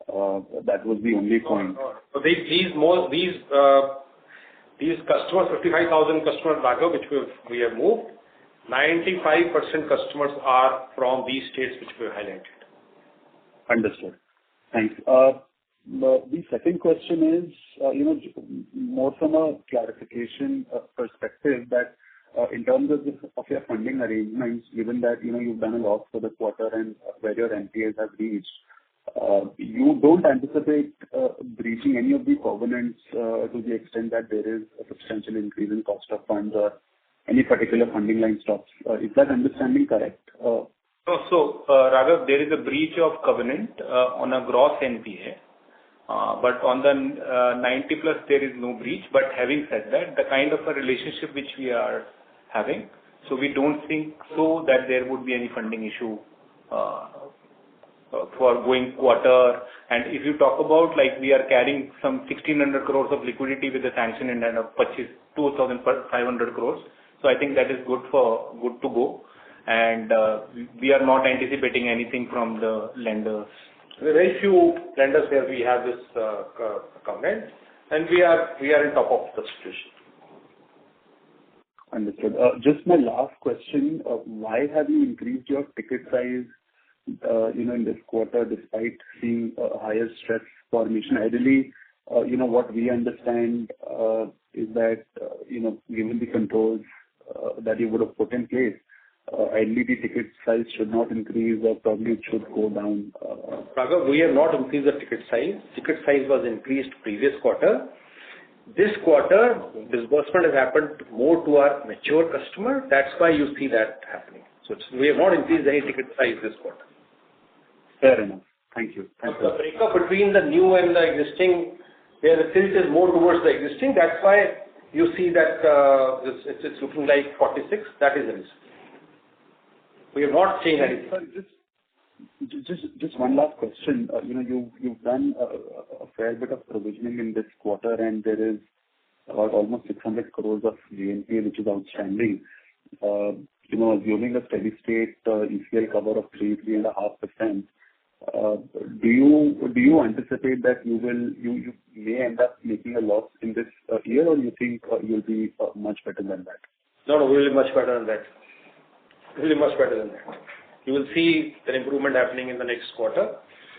That was the only point. So these customers, 55,000 customers, Raghav, which we have moved, 95% customers are from these states which we have highlighted. Understood. Thanks. The second question is, more from a clarification perspective that in terms of your funding arrangements, given that, you've done a lot for the quarter and where your NPAs have reached, you don't anticipate breaching any of the covenants to the extent that there is a substantial increase in cost of funds or any particular funding line stops. Is that understanding correct? No. So, Raghav, there is a breach of covenant on a gross NPA. But on the 90 plus, there is no breach. But having said that, the kind of a relationship which we are having, so we don't think so that there would be any funding issue for going quarter. And if you talk about, like, we are carrying some 1,600 crores of liquidity with the sanction and then a purchase 2,500 crores. So I think that is good to go. And we are not anticipating anything from the lenders. There are very few lenders where we have this covenant, and we are on top of the situation. Understood. Just my last question, why have you increased your ticket size, in this quarter despite seeing higher stress formation? Ideally, what we understand is that, given the controls that you would have put in place, ideally the ticket size should not increase or probably it should go down. Raghav, we have not increased the ticket size. Ticket size was increased previous quarter. This quarter, disbursement has happened more to our mature customer. That's why you see that happening. So we have not increased any ticket size this quarter. Fair enough. Thank you. The breakup between the new and the existing, where the tilt is more towards the existing, that's why you see that it's looking like 46. That is the reason. We have not changed anything. Sorry, just one last question. You've done a fair bit of provisioning in this quarter, and there is about almost 600 crores of GNPA which is outstanding. Assuming a steady state ECL cover of 3.5%, do you anticipate that you may end up making a loss in this year, or you think you'll be much better than that? No, we will be much better than that. You will see an improvement happening in the next quarter,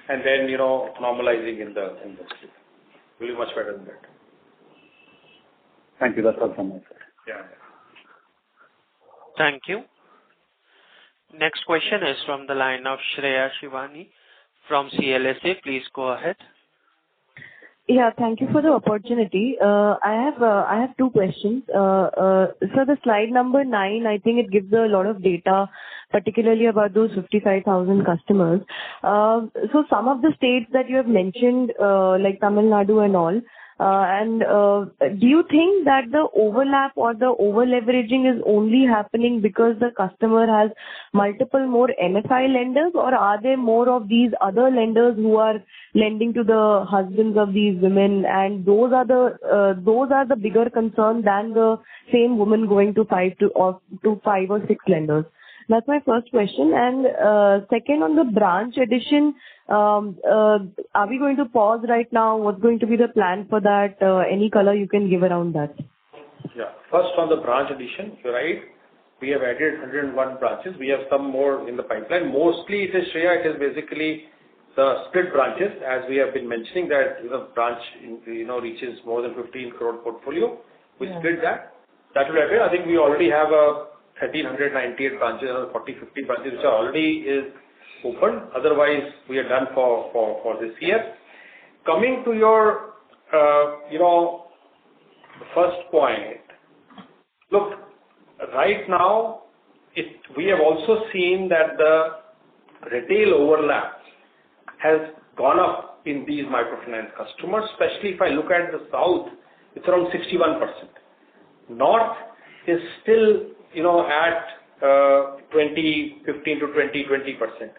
and then normalizing in the industry. We'll be much better than that. Thank you. That's all from my side. Yeah. Thank you. Next question is from the line of Shreya Shivani from CLSA. Please go ahead. Yeah, thank you for the opportunity. I have two questions. So the slide number 9, I think it gives a lot of data, particularly about those 55,000 customers. So some of the states that you have mentioned, like Tamil Nadu and all, do you think that the overlap or the over-leveraging is only happening because the customer has multiple more MFI lenders, or are there more of these other lenders who are lending to the husbands of these women, and those are the bigger concern than the same woman going to 5 or 6 lenders? That's my first question. And second, on the branch addition, are we going to pause right now? What's going to be the plan for that? Any color you can give around that? Yeah. First, on the branch addition, you're right. We have added 101 branches. We have some more in the pipeline. Mostly it is, Shreya, it is basically the split branches, as we have been mentioning that branch reaches more than 15 crore portfolio. We split that. That will happen. I think we already have 1,398 branches, 40-50 branches which are already open. Otherwise, we are done for this year. Coming to your first point. Look, right now, we have also seen that the retail overlap has gone up in these microfinance customers, especially if I look at the south, it's around 61%. North, is still, at 15 to 20%.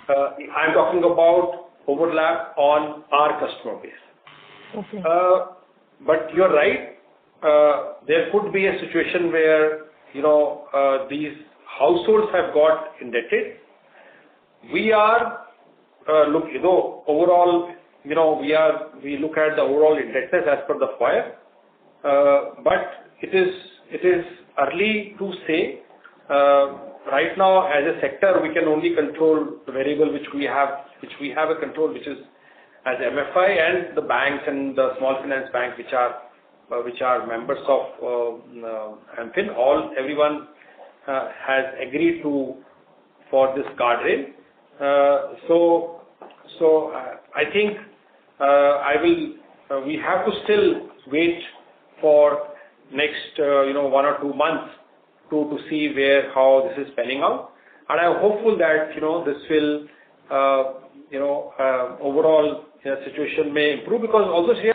I'm talking about overlap on our customer base. Okay. But you're right. There could be a situation where, these households have got indebted. We are, overall, we look at the overall indexes as per the FOIR. But it is early to say. Right now, as a sector, we can only control the variable which we have a control, which is as MFI and the banks and the small finance bank, which are members of MFIN. Everyone has agreed for this guardrail. So I think we have to still wait for next 1 or 2 months to see how this is panning out, and I'm hopeful that this will overall situation may improve, because also here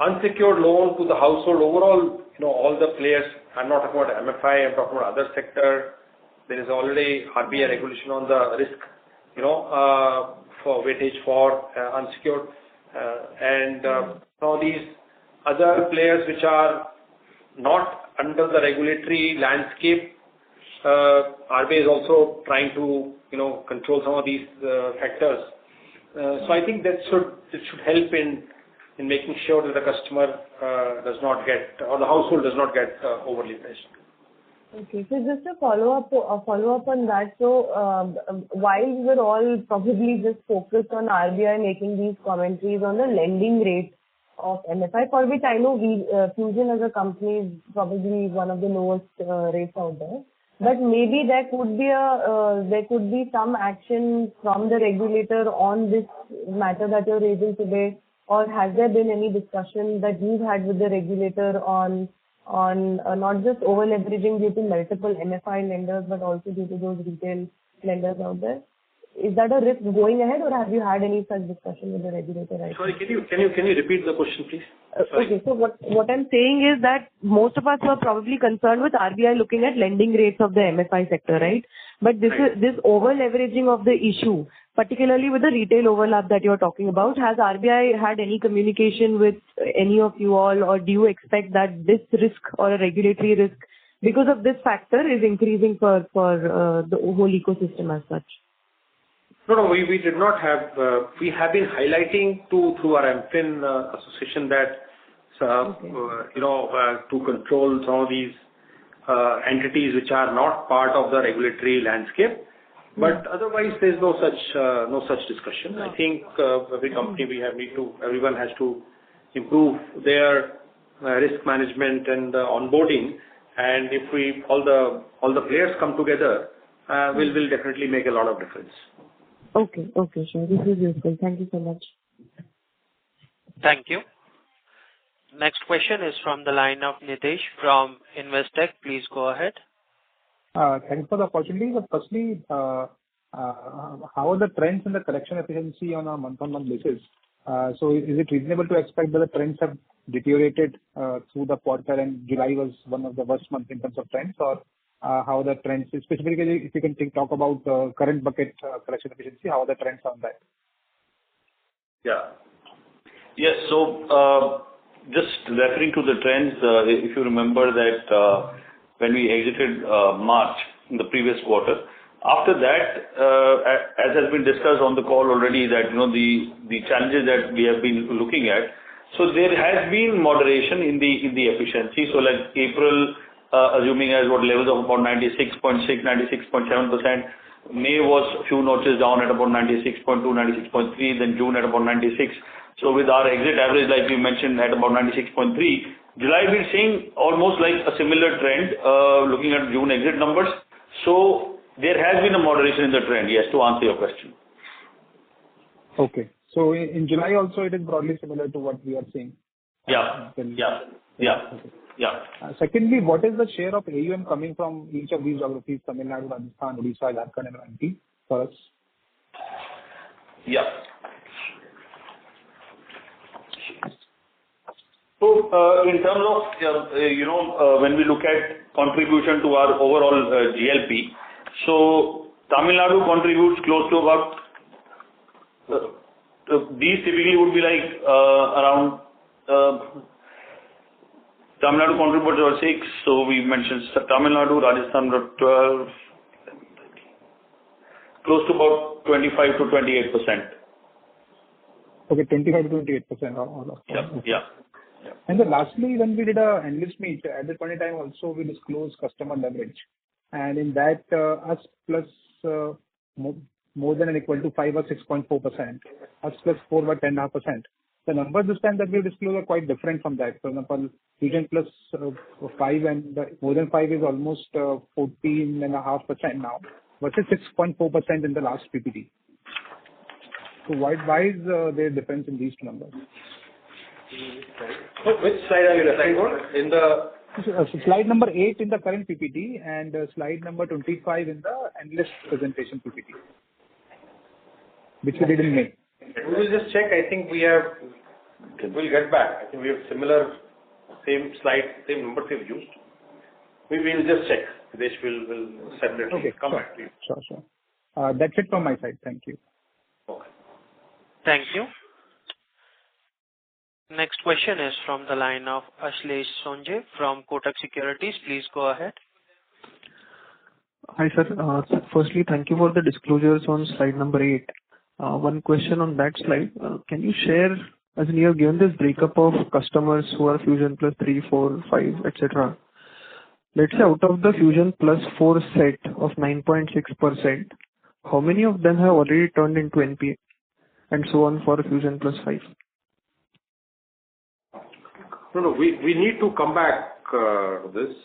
unsecured loan to the household overall, all the players. I'm not talking about MFI. I'm talking about other sector. There is already RBI regulation on the risk, for weightage for unsecured, and some of these other players which are not under the regulatory landscape. RBI is also trying to control some of these factors. So I think it should help in making sure that the customer does not get, or the household does not get overly pressed. Okay. So just a follow up on that. So while we were all probably just focused on RBI making these commentaries on the lending rate of MFI, for which I know Fusion as a company is probably one of the lowest rates out there. But maybe there could be some action from the regulator on this matter that you're raising today, or has there been any discussion that you've had with the regulator on not just over leveraging due to multiple MFI lenders, but also due to those retail lenders out there? Is that a risk going ahead, or have you had any such discussion with the regulator right Sorry, can you repeat the question, please? Okay, so what I'm saying is that most of us were probably concerned with RBI looking at lending rates of the MFI sector, right? But this over leveraging of the issue, particularly with the retail overlap that you're talking about, has RBI had any communication with any of you all, or do you expect that this risk or a regulatory risk because of this factor is increasing for the whole ecosystem as such? No, we did not have. We have been highlighting through our MFIN association that to control some of these entities which are not part of the regulatory landscape. But otherwise, there's no such discussion. I think every company everyone has to improve their risk management and onboarding. And if all the players come together, will definitely make a lot of difference. Okay, sure. This is useful. Thank you so much. Thank you. Next question is from the line of Nitesh from Investec. Please go ahead. Thanks for the opportunity. But firstly, how are the trends in the collection efficiency on a month-on-month basis? So is it reasonable to expect that the trends have deteriorated through the quarter, and July was one of the worst months in terms of trends, or how the trends, specifically if you can talk about current bucket collection efficiency, how are the trends on that? Yeah. Yes. So just referring to the trends, if you remember that when we exited March in the previous quarter, after that, as has been discussed on the call already, that the challenges that we have been looking at. So there has been moderation in the efficiency. So like April, assuming as what levels of about 96.6, 96.7%. May was a few notches down at about 96.2, 96.3. Then June at about 96. So with our exit average, like we mentioned, at about 96.3. July we're seeing almost like a similar trend, looking at June exit numbers. So there has been a moderation in the trend, yes, to answer your question. Okay. So in July also it is broadly similar to what we are seeing. Yeah. Secondly, what is the share of AUM coming from each of these geographies, Tamil Nadu, Rajasthan, Odisha, Jharkhand, and MP for us? Yeah. So In terms of, when we look at contribution to our overall GLP, so Tamil Nadu contributes close to about, these typically would be like around, Tamil Nadu contributes about 6, so we mentioned Tamil Nadu, Rajasthan about 12, close to about 25 to 28%. Okay, 25 to 28% all of them. Yeah. And then lastly, when we did a analyst meet, at that point in time also we disclosed customer leverage. And in that, us plus more than or equal to 5 or 6.4%, us plus 4 or 10.5%. The numbers this time that we disclosed are quite different from that. For example, Fusion plus 5 and more than 5 is almost 14.5% now, versus 6.4% in the last PPT. So why is there difference in these two numbers? Which slide are you referring to? In the slide number 8 in the current PPT and slide number 25 in the analyst presentation PPT, which we did in May. We will just check. I think we'll get back. I think we have similar, same slide, same numbers we've used. We will just check. This will separately come back to you. Sure. That's it from my side. Thank you. Okay. Thank you. Next question is from the line of Ashlesh Sonje from Kotak Securities. Please go ahead. Hi, sir. Firstly, thank you for the disclosures on slide number 8. One question on that slide. Can you share, as in you have given this breakup of customers who are Fusion plus 3, 4, 5, etc. Let's say out of the Fusion plus 4 set of 9.6%, how many of them have already turned into NPA? And so on for Fusion plus 5. No, we need to come back this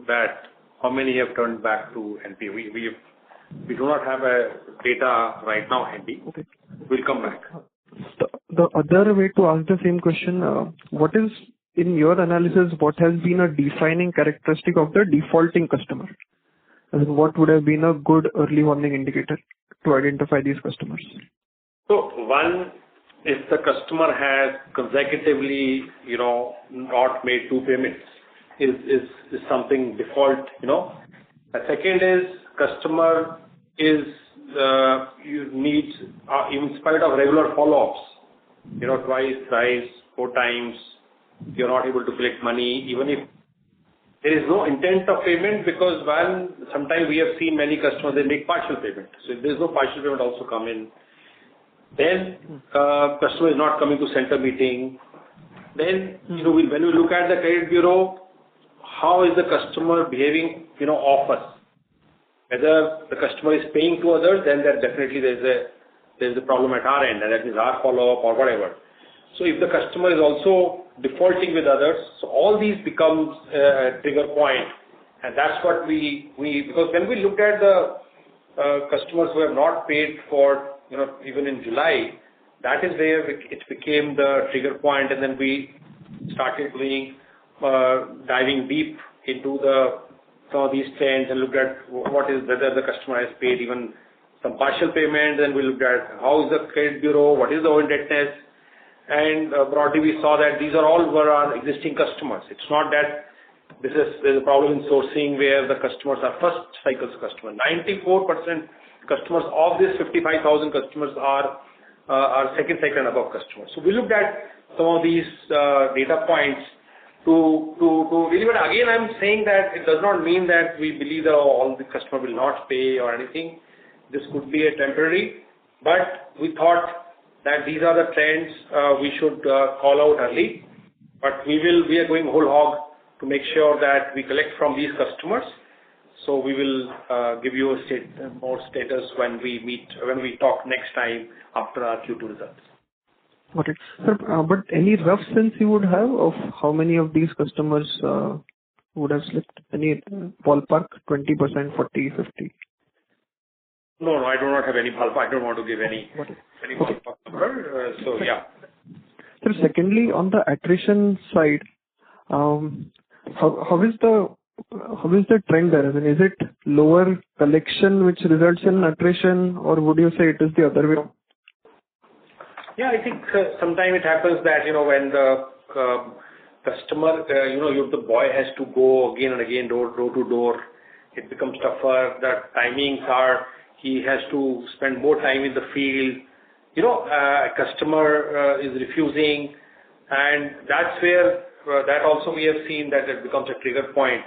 that how many have turned back to NPA. We do not have a data right now handy. Okay. We'll come back. The other way to ask the same question, what is, in your analysis, what has been a defining characteristic of the defaulting customer? As in, what would have been a good early warning indicator to identify these customers? So one, if the customer has consecutively, not made 2 payments, is something default, The second is customer is needs in spite of regular follow-ups, twice, thrice, 4 times, you're not able to collect money, even if there is no intent of payment, because sometimes we have seen many customers, they make partial payment. So if there's no partial payment also come in, then customer is not coming to center meeting. Then, when we look at the credit bureau, how is the customer behaving, off us? Whether the customer is paying to others, then there definitely there's a problem at our end, and that is our follow-up or whatever. So if the customer is also defaulting with others, so all these becomes a trigger point, and that's what because when we looked at the customers who have not paid for, even in July, that is where it became the trigger point, and then we started diving deep into some of these trends and looked at whether the customer has paid even some partial payment. Then we looked at how is the credit bureau, what is the indebtedness, and broadly we saw that these are all were our existing customers. It's not that there's a problem in sourcing where the customers are first cycles customer. 94% customers of this 55,000 customers are second cycle and above customers. So we looked at some of these data points to really, but again I'm saying that it does not mean that we believe that all the customer will not pay or anything. This could be a temporary, but we thought that these are the trends we should call out early. But we are going whole hog to make sure that we collect from these customers. So we will give you more status when we talk next time after our Q2 results. Okay. Sir, but any rough sense you would have of how many of these customers would have slipped? Any ballpark, 20%, 40, 50? No, I do not have any ballpark. I don't want to give any ballpark number. Yeah. Sir, secondly, on the attrition side, how is the trend there? I mean, is it lower collection which results in attrition, or would you say it is the other way? Yeah, I think sometimes it happens that when the customer, the boy has to go again and again, door to door. It becomes tougher. The timings are, he has to spend more time in the field. A customer is refusing, and that's where that also we have seen that it becomes a trigger point,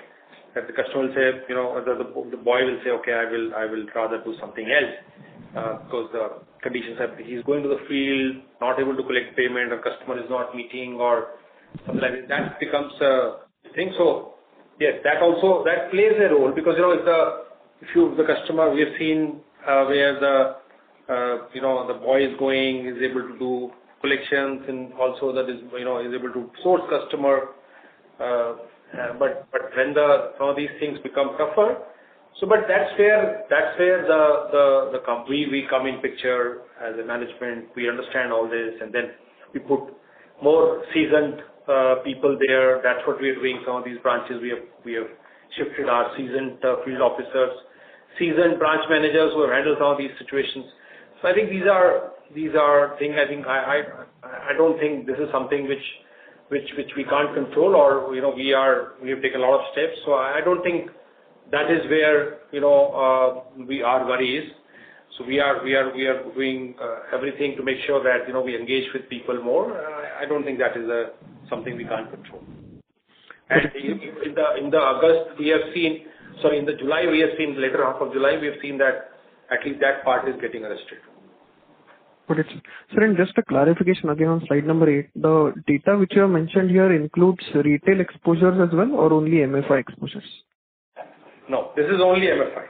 that the customer will say, the boy will say, okay, I will rather do something else, because the conditions have, he's going to the field, not able to collect payment, or customer is not meeting, or something like that. That becomes a thing. So yes, that plays a role, because if the customer, we have seen where the boy is going, is able to do collections, and also that is is able to source customer. But when some of these things become tougher, but that's where the company, we come in picture as a management. We understand all this, and then we put more seasoned people there. That's what we are doing. Some of these branches we have shifted our seasoned field officers, seasoned branch managers who have handled some of these situations. So I think these are things. I think I don't think this is something which we can't control, or we have taken a lot of steps. So I don't think that is where our worry is. So we are doing everything to make sure that we engage with people more. I don't think that is something we can't control. And in the August we have seen, in the July we have seen, later half of July we have seen that at least that part is getting arrested. Got it. Sir, and just a clarification again on slide number 8, the data which you have mentioned here includes retail exposures as well, or only MFI exposures? No, this is only MFI.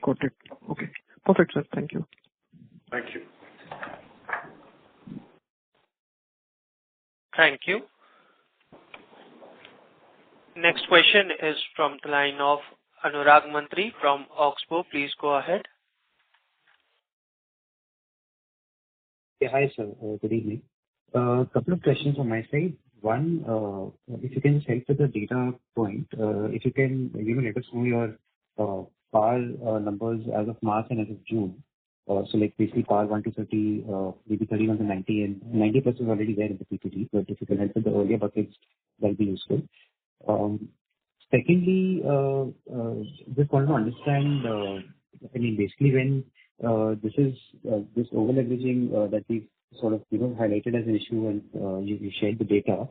Got it. Okay. Perfect, sir. Thank you. Thank you. Thank you. Next question is from the line of Anurag Mantri from Oxbow. Please go ahead. Yeah, hi, sir. Good evening. Couple of questions on my side. One, if you can just help with the data point, if you can, let us know your PAR numbers as of March and as of June. So like basically PAR 1 to 30, maybe 31 to 90, and 90% is already there in the PPT, but if you can help with the earlier buckets, that'll be useful. Secondly, just want to understand, basically when this over-leveraging that we've sort of, highlighted as an issue, and you shared the data.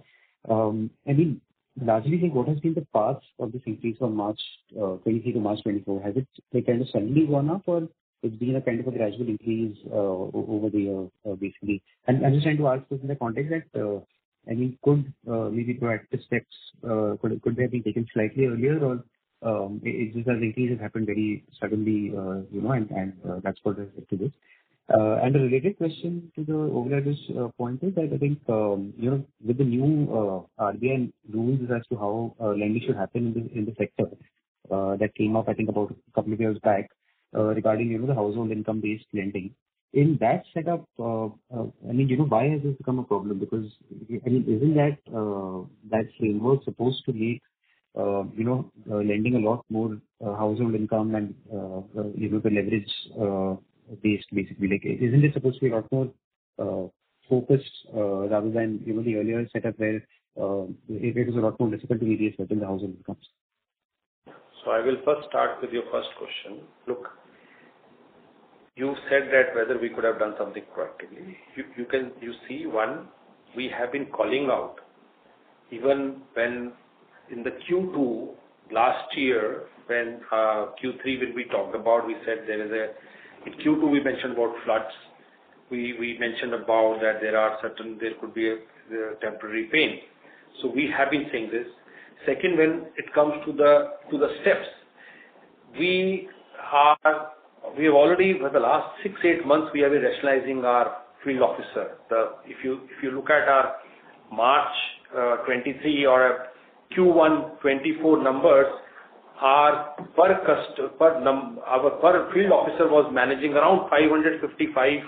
Largely, like, what has been the path of this increase from March 23 to March 24? Has it kind of suddenly gone up, or it's been a kind of a gradual increase over the year, basically? And I'm just trying to ask this in the context that, could maybe proactive steps, could they have been taken slightly earlier, or it's just that the increase has happened very suddenly, and that's what has led to this. And a related question to the over-leverage point is that I think, with the new RBI rules as to how lending should happen in the sector, that came up, I think, about a couple of years back, regarding, the household income-based lending. In that setup, why has this become a problem? Because, isn't that framework supposed to make, lending a lot more household income and, the leverage based, basically? Like, isn't it supposed to be a lot more focused rather than, the earlier setup where it was a lot more difficult to really certain the household incomes? So I will first start with your first question. Look, you said that whether we could have done something proactively. You see, one, we have been calling out, even when in the Q2 last year, when Q3 when we talked about, we said in Q2 we mentioned about floods. We mentioned about that there could be a temporary pain. So we have been saying this. Second, when it comes to the steps, we have already, for the last 6-8 months, we have been rationalizing our field officer. If you look at our March 23 or Q1 24 numbers, our per field officer was managing around 555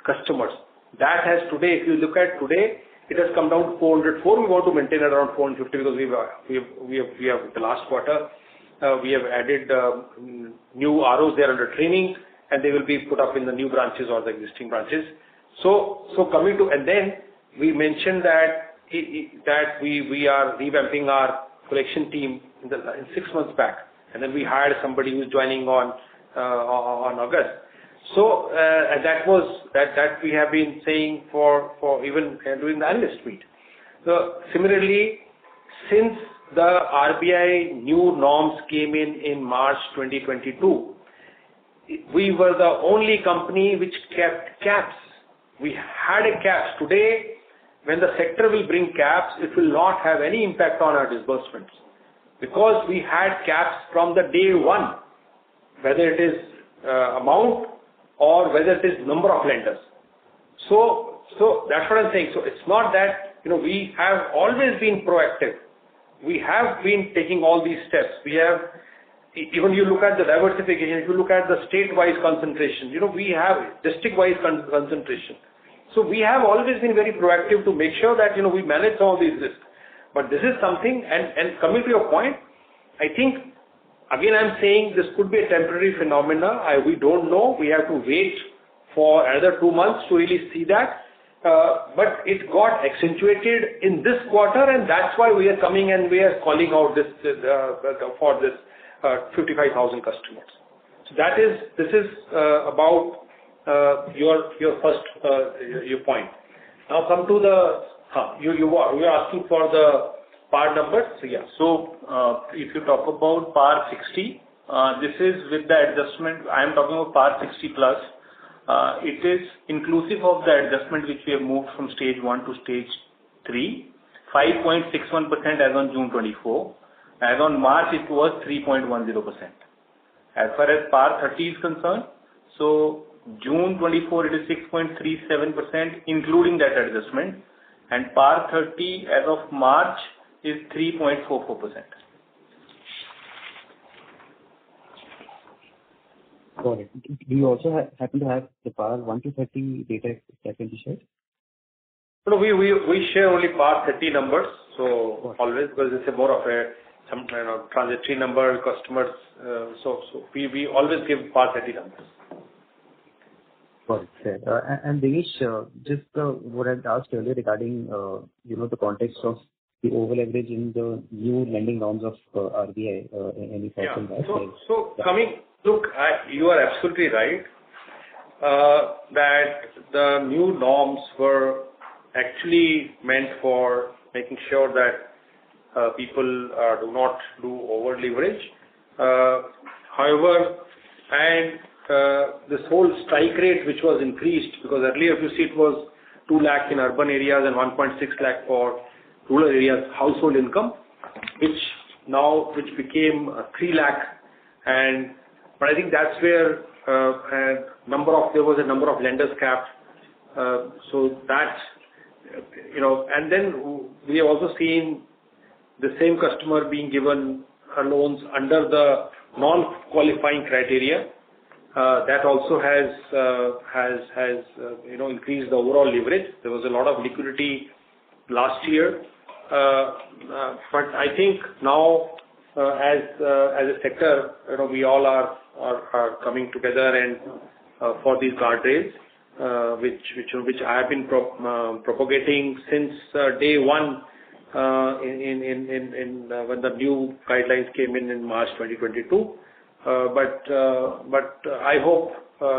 customers. That has today, if you look at today, it has come down to 404. We want to maintain it around 450 because we have the last quarter. We have added new ROs there under training, and they will be put up in the new branches or the existing branches. So coming to, and then we mentioned that we are revamping our collection team in 6 months back, and then we hired somebody who's joining on August. So that we have been saying for even during the analyst meet. So similarly, since the RBI new norms came in March 2022, we were the only company which kept caps. We had a caps. Today, when the sector will bring caps, it will not have any impact on our disbursements, because we had caps from the day one, whether it is amount or whether it is number of lenders. So that's what I'm saying. So it's not that, we have always been proactive. We have been taking all these steps. We have, even you look at the diversification, if you look at the state-wise concentration, we have district-wise concentration. So we have always been very proactive to make sure that, we manage some of these risks. But this is something, and coming to your point, I think, again, I'm saying this could be a temporary phenomena. We don't know. We have to wait for another 2 months to really see that. But it got accentuated in this quarter, and that's why we are coming and we are calling out this for this 55,000 customers. So this is about your first your point. Now come to the you are asking for the PAR numbers. So yeah. So if you talk about PAR 60, this is with the adjustment. I am talking about PAR 60 plus. It is inclusive of the adjustment which we have moved from stage 1 to stage 3, 5.61% as on June 24. As on March, it was 3.10%. As far as PAR 30 is concerned, so June 24 it is 6.37%, including that adjustment, and PAR 30 as of March is 3.44%. Got it. Do you also happen to have the PAR 1 to 30 data that can be shared? No, we share only PAR 30 numbers. So always, because it's a more of some kind of transitory number customers. So we always give PAR 30 numbers. Got it. Fair. And Devesh, just what I had asked earlier regarding the context of the over leverage in the new lending norms of RBI. Any thoughts on that? So look, you are absolutely right that the new norms were actually meant for making sure that people do not do over leverage. However, and this whole strike rate which was increased, because earlier if you see it was 2 lakh in urban areas and 1.6 lakh for rural areas household income, which became 3 lakh, but I think that's where there was a number of lenders capped. So that, and then we have also seen the same customer being given loans under the non-qualifying criteria. That also has increased the overall leverage. There was a lot of liquidity last year, but I think now as a sector, we all are coming together and for these guardrails, which I have been propagating since day one when the new guidelines came in March 2022. But I hope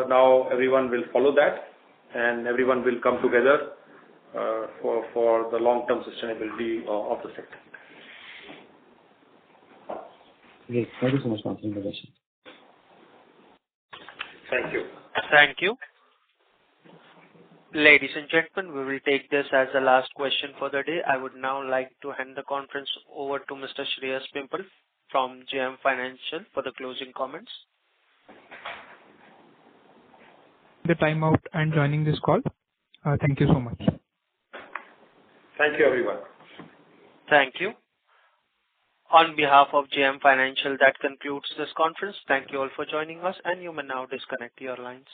now everyone will follow that and everyone will come together for the long-term sustainability of the sector. Great. Thank you so much for answering the question. Thank you. Thank you. Ladies and gentlemen, we will take this as the last question for the day. I would now like to hand the conference over to Mr. Shreyas Pimple from JM Financial for the closing comments. The time out and joining this call. Thank you so much. Thank you, everyone. Thank you. On behalf of JM Financial, that concludes this conference. Thank you all for joining us, and you may now disconnect your lines.